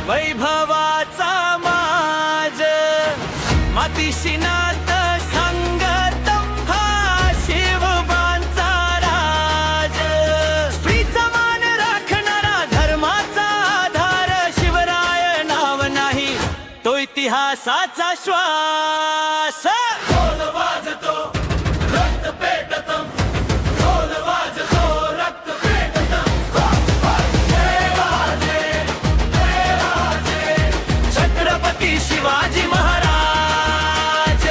वैभवाचा माज मातीशी नात संगतम हा शिवबांचा राज स्त्रीचा मान राखणारा धर्माचा आधार शिवराय नाव नाही तो इतिहासाचा श्वास ढोल वाजतो रक्त पेटतं ढोल वाजतो रक्त पेटतं छत्रपती शिवाजी महाराज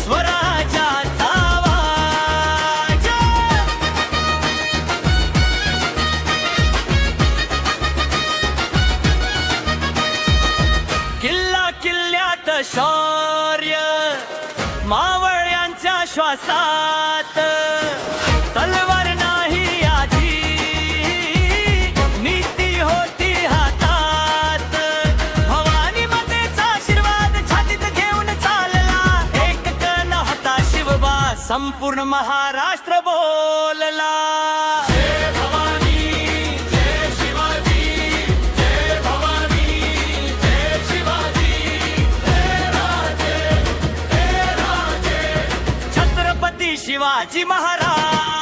स्वराज्याचा आवाज किल्ला किल्ल्यात शौर्य मावळ्यांच्या श्वासात तलवार नाही आधी नीती होती हातात भवानी मातेचा आशीर्वाद छातीत घेऊन चालला एक कण होता शिवबा संपूर्ण महाराष्ट्र बोलला जय भवानी जय शिवाजी जय भवानी जय शिवाजी छत्रपती शिवाजी महाराज